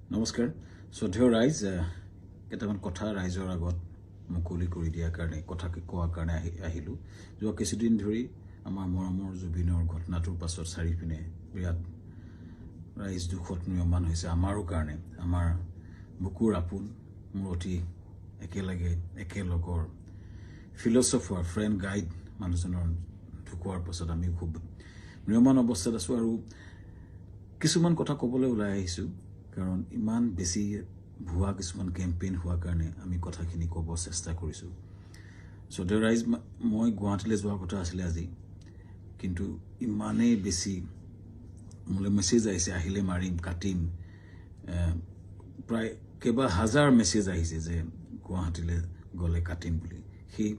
নমস্কাৰ শ্ৰদ্ধেয় ৰাইজ কেইটামান কথা ৰাইজৰ আগত মুকলি কৰি দিয়াৰ কাৰণে কথা কোৱাৰ কাৰণে আহিলোঁ যোৱা কিছুদিন ধৰি আমাৰ মৰমৰ জুবিনৰ ঘটনাটোৰ পাছত চাৰিপিনে বিৰাট ৰাইজ দুখত নিয়মান হৈছে আমাৰো কাৰণে আমাৰ বুকুৰ আপোন মোৰ অতি একেলগৰ ফিলচফাৰ ফ্ৰেণ্ড গাইড মানুহজনৰ ঢুকোৱাৰ পাছত আমি খুব নিয়মান অৱস্থাত আছোঁ আৰু কিছুমান কথা ক'বলৈ ওলাই আহিছোঁ কাৰণ ইমান বেছি ভুৱা কিছুমান কেম্পেইন হোৱাৰ কাৰণে আমি কথাখিনি ক'ব চেষ্টা কৰিছোঁ শ্ৰদ্ধেয় ৰাইজ মই গুৱাহাটীলৈ যোৱাৰ কথা আছিলে আজি কিন্তু ইমানেই বেছি মোলৈ মেছেজ আহিছে আহিলে মাৰিম কাটিম প্ৰায় কেইবা হাজাৰ মেছেজ আহিছে যে গুৱাহাটীলৈ গ'লে কাটিম বুলি সেই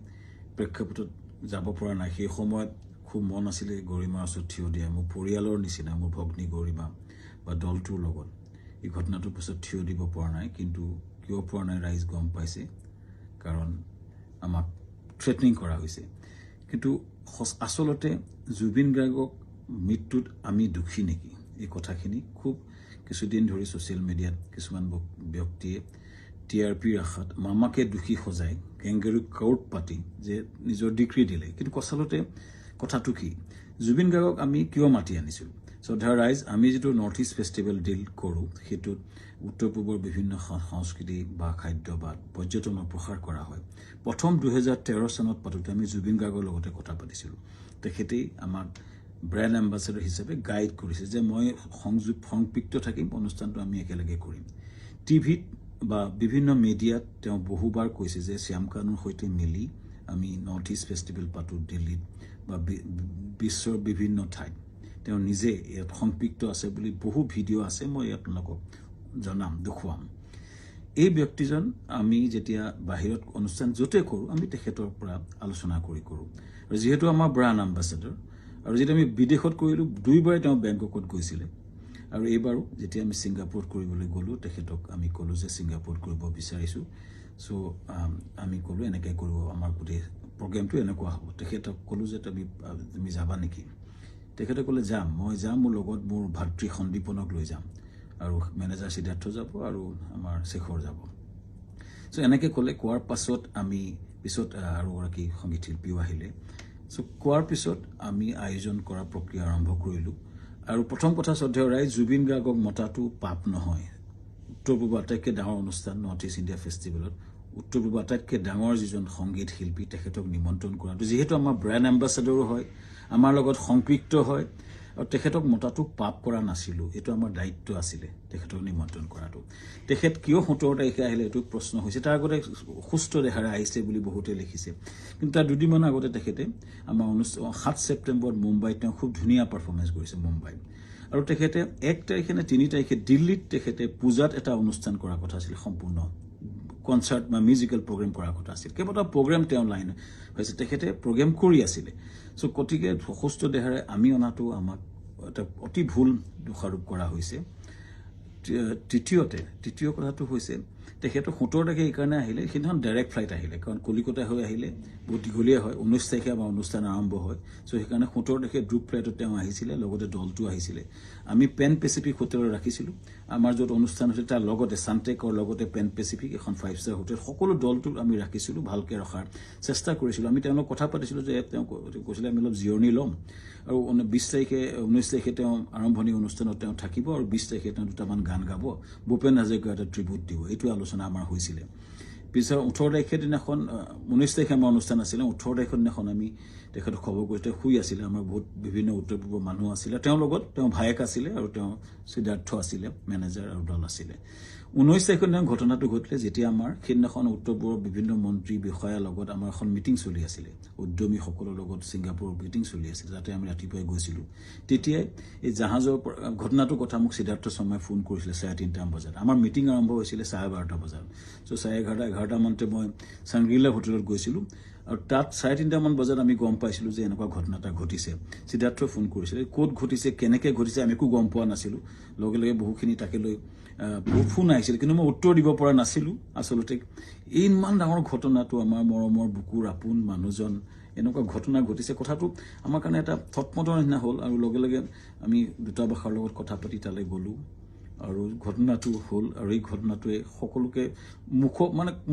প্ৰেক্ষাপটত যাব পৰা নাই সেই সময়ত খুব মন আছিলে গৰিমাৰ ওচৰত থিয় দিয়া মোৰ পৰিয়ালৰ নিচিনা মোৰ ভগ্নী গৰিমা বা দলটোৰ লগত এই ঘটনাটোৰ পিছত থিয় দিব পৰা নাই কিন্তু কিয় পৰা নাই ৰাইজ গম পাইছে কাৰণ আমাক থ্ৰেটনিং কৰা হৈছে কিন্তু আচলতে জুবিন গাৰ্গক মৃত্যুত আমি দুখী নেকি এই কথাখিনি খুব কিছুদিন ধৰি ছ'চিয়েল মিডিয়াত কিছুমান ব্যক্তিয়ে টিআৰপিৰ আশাত মামাকে দুখী সজাই কেংগেৰু কোৰ্ট পাতি যে নিজৰ ডিক্ৰী দিলে কিন্তু আচলতে কথাটো কি জুবিন গাৰ্গক আমি কিয় মাতি আনিছিলোঁ শ্ৰদ্ধা ৰাইজ আমি যিটো নৰ্থ ইষ্ট ফেষ্টিভেল ডিল কৰোঁ সেইটোত উত্তৰ পূবৰ বিভিন্ন সংস্কৃতি বা খাদ্য বা পৰ্যটনৰ প্ৰসাৰ কৰা হয় প্ৰথম 2013 চনত পাতোঁতে আমি জুবিন গাৰ্গৰ লগতে কথা পাতিছিলোঁ তেখেতেই আমাক ব্ৰেণ্ড এম্বাছাডৰ হিচাপে গাইড কৰিছে যে মই সংপৃক্ত থাকিম অনুষ্ঠানটো আমি একেলগে কৰিম টিভিত বা বিভিন্ন মিডিয়াত তেওঁ বহুবাৰ কৈছে যে শ্যামকানুৰ সৈতে মিলি আমি নৰ্থ ইষ্ট ফেষ্টিভেল পাতোঁ দিল্লীত বা বিশ্বৰ বিভিন্ন ঠাইত তেওঁ নিজে ইয়াত সংপৃক্ত আছে বুলি বহু ভিডিঅ' আছে মই আপোনালোকক জনাম দেখুৱাম এই ব্যক্তিজন আমি যেতিয়া বাহিৰত অনুষ্ঠান য'তে কৰোঁ আমি তেখেতৰ পৰা আলোচনা কৰোঁ আৰু যিহেতু আমাৰ ব্ৰাণ্ড এম্বাছাডৰ আৰু যেতিয়া আমি বিদেশত কৰিলোঁ দুইবাৰে তেওঁ বেংককত গৈছিলে আৰু এইবাৰো যেতিয়া আমি ছিংগাপুৰত কৰিবলৈ গ'লোঁ তেখেতক আমি ক'লোঁ যে ছিংগাপুৰত কৰিব বিচাৰিছোঁ চ' আমি ক'লোঁ এনেকৈ কৰিব আমাৰ গোটেই প্ৰগ্ৰেমটো এনেকুৱা হ'ব তেখেতক ক'লোঁ যে তুমি যাবা নেকি তেখেতে ক'লে মই যাম মোৰ লগত মোৰ ভাতৃ সন্দীপনক লৈ যাম আৰু মেনেজাৰ সিদ্ধাৰ্থ যাব আৰু আমাৰ শেখৰ যাব চ' এনেকৈ ক'লে কোৱাৰ পাছত আমি পিছত আৰু এগৰাকী সংগীত শিল্পীও আহিলে চ' কোৱাৰ পিছত আমি আয়োজন কৰা প্ৰক্ৰিয়া আৰম্ভ কৰিলোঁ আৰু প্ৰথম কথা শ্ৰদ্ধেয় ৰাইজ জুবিন গাৰ্গক মতাটো পাপ নহয় উত্তৰ পূৰ্ব আটাইতকৈ ডাঙৰ অনুষ্ঠান নৰ্থ ইষ্ট ইণ্ডিয়া ফেষ্টিভেলত উত্তৰ পূৰ্ব আটাইতকৈ ডাঙৰ যিজন সংগীত শিল্পী তেখেতক নিমন্ত্ৰণ কৰাটো যিহেতু আমাৰ ব্ৰেণ্ড এম্বাছাডৰো হয় আমাৰ লগত সংপৃক্ত হয় আৰু তেখেতক মতাটো পাপ কৰা নাছিলোঁ এইটো আমাৰ দায়িত্ব আছিলে তেখেতক নিমন্ত্ৰণ কৰাটো তেখেত কিয় 17 তাৰিখে আহিলে এইটো প্ৰশ্ন হৈছে তাৰ আগতে সুস্থ দেহাৰে আহিছে বুলি বহুতে লিখিছে কিন্তু তাৰ দুদিনমান আগতে তেখেতে আমাৰ 7 ছেপ্টেম্বৰত মুম্বাইত তেওঁ খুব ধুনীয়া পাৰফৰ্মেঞ্চ কৰিছে মুম্বাইত আৰু তেখেতে 1 তাৰিখে নে 3 তাৰিখে দিল্লীত তেখেতে পূজাত এটা অনুষ্ঠান কৰাৰ কথা আছিল সম্পূৰ্ণ কনচাৰ্ট বা মিউজিকেল প্ৰগ্ৰেম কৰাৰ কথা আছিল কেইবাটাও প্ৰগ্ৰেম তেওঁ লাইন হৈছে তেখেতে প্ৰগ্ৰেম কৰি আছিলে চ' গতিকে সুস্থ দেহাৰে আমি অনাটো আমাক এটা অতি ভুল দোষাৰোপ কৰা হৈছে তৃতীয় কথাটো হৈছে তেখেতৰ 17 তাৰিখে এইকাৰণে আহিলে সেইদিনাখন ডাইৰেক্ট ফ্লাইট আহিলে কাৰণ কলিকতা হৈ আহিলে বহুত দীঘলীয়া হয় 19 তাৰিখে আমাৰ অনুষ্ঠান আৰম্ভ হয় চ' সেইকাৰণে 17 তাৰিখে গ্ৰুপ ফ্লাইটত তেওঁ আহিছিলে লগতে দলটো আহিছিলে আমি পেন পেচিফিক হোটেলত ৰাখিছিলোঁ আমাৰ য'ত অনুষ্ঠান হৈছিল তাৰ লগতে চানটেকৰ লগতে পেন পেচিফিক এখন 5-star হোটেল সকলো দলটোক আমি ৰাখিছিলোঁ ভালকৈ ৰখাৰ চেষ্টা কৰিছিলোঁ আমি তেওঁলোকক কথা পাতিছিলোঁ যে তেওঁ কৈছিলে আমি অলপ জিৰণি ল'ম আৰু 19 তাৰিখে তেওঁ আৰম্ভণি অনুষ্ঠানত তেওঁ থাকিব আৰু 20 তাৰিখে তেওঁ দুটামান গান গাব ভূপেন হাজৰিকাৰ এটা ট্ৰিবিউট দিব এইটো আলোচনা আমাৰ হৈছিলে পিছত 18 তাৰিখে দিনাখন 19 তাৰিখে আমাৰ অনুষ্ঠান আছিলে 18 তাৰিখৰ দিনাখন আমি তেখেতক খবৰ কৰি তেওঁ শুই আছিলে আমাৰ বহুত বিভিন্ন উত্তৰ পূৰ্বৰ মানুহ আছিলে তেওঁৰ লগত তেওঁ ভায়েক আছিলে আৰু তেওঁ সিদ্ধাৰ্থ আছিলে মেনেজাৰ আৰু দল আছিলে 19 তাৰিখৰ দিনা ঘটনাটো ঘটিলে যেতিয়া আমাৰ সেইদিনাখন উত্তৰ পূৰ্বৰ বিভিন্ন মন্ত্ৰী বিষয়াৰ লগত আমাৰ এখন মিটিং চলি আছিলে উদ্যমীসকলৰ লগত ছিংগাপুৰৰ মিটিং চলি আছিলে যাতে আমি ৰাতিপুৱাই গৈছিলোঁ তেতিয়াই এই জাহাজৰ ঘটনাটোৰ কথা মোক সিদ্ধাৰ্থ শৰ্মাই ফোন কৰিছিলে 3:30 বজাত আমাৰ মিটিং আৰম্ভ হৈছিলে 12:30 বজাত চ' 11:30 মানতে মই চাংগ্ৰিলা হোটেলত গৈছিলোঁ আৰু তাত 3:30 মান বজাত আমি গম পাইছিলোঁ যে এনেকুৱা ঘটনা এটা ঘটিছে সিদ্ধাৰ্থই ফোন কৰিছিলে ক'ত ঘটিছে কেনেকৈ ঘটিছে আমি একো গম পোৱা নাছিলোঁ লগে লগে বহুখিনি তাকে লৈ বহু ফোন আহিছিল কিন্তু মই উত্তৰ দিব পৰা নাছিলোঁ আচলতে ইমান ডাঙৰ ঘটনাটো আমাৰ মৰমৰ বুকুৰ আপোন মানুহজন এনেকুৱা ঘটনা ঘটিছে কথাটো আমাৰ কাৰণে এটা থটমটৰ নিচিনা হ'ল আৰু লগে লগে আমি দূতাবাসৰ লগত কথা পাতি তালৈ গ'লোঁ আৰু ঘটনাটো হ'ল আৰু এই ঘটনাটোৱে সকলোকে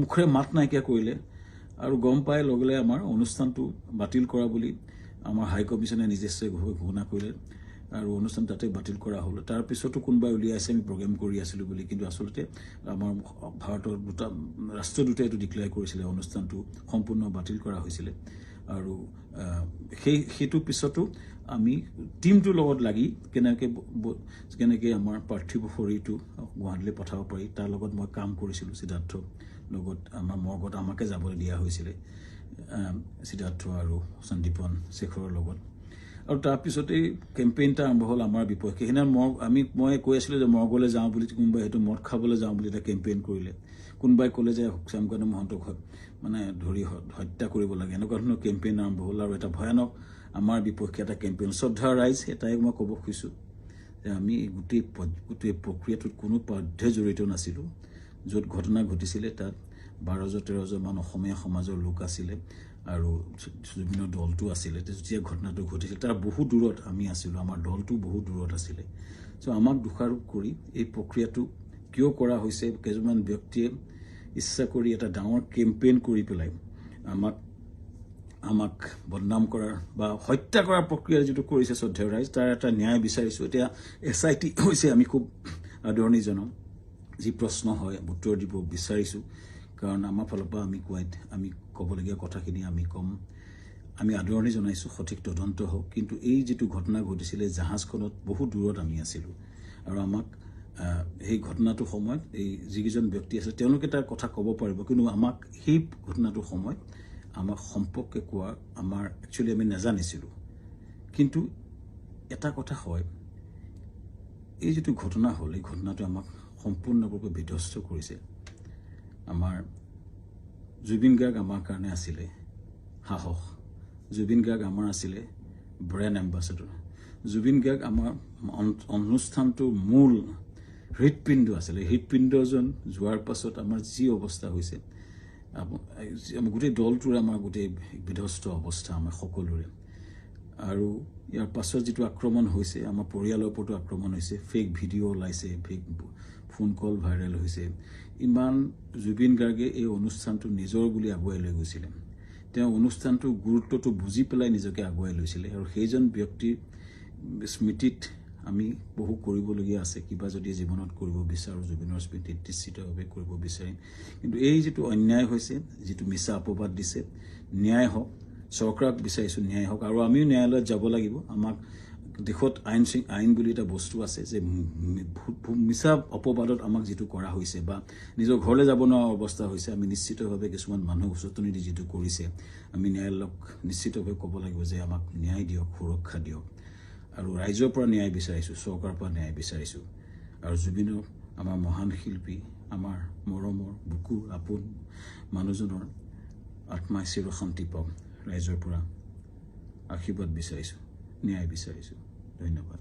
মুখৰে মাত নাইকিয়া কৰিলে আৰু গম পাই লগে লগে আমাৰ অনুষ্ঠানটো বাতিল কৰা বুলি আমাৰ হাই কমিশ্যনে নিজস্বভাৱে ঘোষণা কৰিলে আৰু অনুষ্ঠান তাতে বাতিল কৰা হ'ল তাৰপিছতো কোনোবাই উলিয়াইছে আমি প্ৰগ্ৰেম কৰি আছিলোঁ বুলি কিন্তু আচলতে আমাৰ ভাৰতৰ ৰাষ্ট্ৰদূতে এইটো ডিক্লেয়াৰ কৰিছিলে অনুষ্ঠানটো সম্পূৰ্ণ বাতিল কৰা হৈছিলে আৰু সেইটো পিছতো আমি টিমটোৰ লগত লাগি কেনেকৈ আমাৰ পাৰ্থিৱ শৰীৰটো গুৱাহাটীলৈ পঠাব পাৰি তাৰ লগত মই কাম কৰিছিলোঁ সিদ্ধাৰ্থৰ লগত আমাৰ মৰ্গত আমাকে যাবলৈ দিয়া হৈছিলে সিদ্ধাৰ্থ আৰু সন্দীপন শেখৰৰ লগত আৰু তাৰপিছতেই কেম্পেইনটা আৰম্ভ হ'ল আমাৰ বিপক্ষে সেইদিনা মই কৈ আছিলোঁ যে মৰ্গলৈ যাওঁ বুলি কোনোবাই সেইটো মদ খাবলৈ যাওঁ বুলি এটা কেম্পেইন কৰিলে কোনোবাই ক'লে যে শ্যামকান্ত মহন্তক মানে ধৰি হত্যা কৰিব লাগে এনেকুৱা ধৰণৰ কেম্পেইন আৰম্ভ হ'ল আৰু এটা ভয়ানক আমাৰ বিপক্ষে এটা কেম্পেইন শ্ৰদ্ধা ৰাইজ এটাই মই ক'ব খুজিছোঁ যে আমি গোটেই প্ৰক্ৰিয়াটোত কোনো পধ্যে জড়িত নাছিলোঁ য'ত ঘটনা ঘটিছিলে তাত 12-13জন মান অসমীয়া সমাজৰ লোক আছিলে আৰু বিভিন্ন দলটো আছিলে যেতিয়া ঘটনাটো ঘটিছিল তাৰ বহু দূৰত আমি আছিলোঁ আমাৰ দলটো বহু দূৰত আছিলে চ' আমাক দোষাৰোপ কৰি এই প্ৰক্ৰিয়াটো কিয় কৰা হৈছে কেইজনমান ব্যক্তিয়ে ইচ্ছা কৰি এটা ডাঙৰ কেম্পেইন কৰি পেলাই আমাক বদনাম কৰাৰ বা হত্যা কৰাৰ প্ৰক্ৰিয়া যিটো কৰিছে শ্ৰদ্ধা ৰাইজ তাৰ এটা ন্যায় বিচাৰিছোঁ এতিয়া SIT হৈছে আমি খুব আদৰণি জনাম যি প্ৰশ্ন হয় উত্তৰ দিব বিচাৰিছোঁ কাৰণ আমাৰ ফালৰ পৰা আমি ক'বলগীয়া কথাখিনি আমি ক'ম আমি আদৰণি জনাইছোঁ সঠিক তদন্ত হওক কিন্তু এই যিটো ঘটনা ঘটিছিলে জাহাজখনত বহু দূৰত আমি আছিলোঁ আৰু আমাক সেই ঘটনাটোৰ সময়ত এই যিকেইজন ব্যক্তি আছে তেওঁলোকে তাৰ কথা ক'ব পাৰিব কিন্তু আমাক সেই ঘটনাটোৰ সময়ত আমাক সম্পৰ্কে কোৱা আমাৰ একচুৱেলি আমি নাজানিছিলোঁ কিন্তু এটা কথা হয় এই যিটো ঘটনা হ'ল এই ঘটনাটো আমাক সম্পূৰ্ণৰূপে বিধ্বস্ত কৰিছে আমাৰ জুবিন গাৰ্গ আমাৰ কাৰণে আছিলে সাহস জুবিন গাৰ্গ আমাৰ আছিলে ব্ৰেণ্ড এম্বাছাডৰ জুবিন গাৰ্গ আমাৰ অনুষ্ঠানটোৰ মূল হৃদপিণ্ড আছিলে হৃদপিণ্ডজন যোৱাৰ পাছত আমাৰ যি অৱস্থা হৈছে গোটেই দলটোৰে আমাৰ গোটেই বিধ্বস্ত অৱস্থা আমাৰ সকলোৰে আৰু ইয়াৰ পাছত যিটো আক্ৰমণ হৈছে আমাৰ পৰিয়ালৰ ওপৰতো আক্ৰমণ হৈছে ফেক ভিডিঅ' ওলাইছে ফেক ফোন কল ভাইৰেল হৈছে ইমান জুবিন গাৰ্গে এই অনুষ্ঠানটো নিজৰ বুলি আগুৱাই লৈ গৈছিলে তেওঁ অনুষ্ঠানটোৰ গুৰুত্বটো বুজি পেলাই নিজকে আগুৱাই লৈছিলে আৰু সেইজন ব্যক্তিৰ স্মৃতিত আমি বহু কৰিবলগীয়া আছে কিবা যদি জীৱনত কৰিব বিচাৰোঁ জুবিনৰ স্মৃতিত নিশ্চিতভাৱে কৰিব বিচাৰিম কিন্তু এই যিটো অন্যায় হৈছে যিটো মিছা অপবাদ দিছে ন্যায় হওক চৰকাৰক বিচাৰিছোঁ ন্যায় হওক আৰু আমিও ন্যায়ালয়ত যাব লাগিব আমাক দেশত আইন বুলি এটা বস্তু আছে যে মিছা অপবাদত আমাক যিটো কৰা হৈছে বা নিজৰ ঘৰলৈ যাব নোৱাৰা অৱস্থা হৈছে আমি নিশ্চিতভাৱে কিছুমান মানুহ উচতনি দি যিটো কৰিছে আমি ন্যায়ালয়ক নিশ্চিতভাৱে ক'ব লাগিব যে আমাক ন্যায় দিয়ক সুৰক্ষা দিয়ক আৰু ৰাইজৰ পৰা ন্যায় বিচাৰিছোঁ চৰকাৰৰ পৰা ন্যায় বিচাৰিছোঁ আৰু জুবিনৰ আমাৰ মহান শিল্পী আমাৰ মৰমৰ বুকুৰ আপোন মানুহজনৰ আত্মাই চিৰ শান্তি পাওক ৰাইজৰ পৰা আশীৰ্বাদ বিচাৰিছোঁ ন্যায় বিচাৰিছোঁ ধন্যবাদ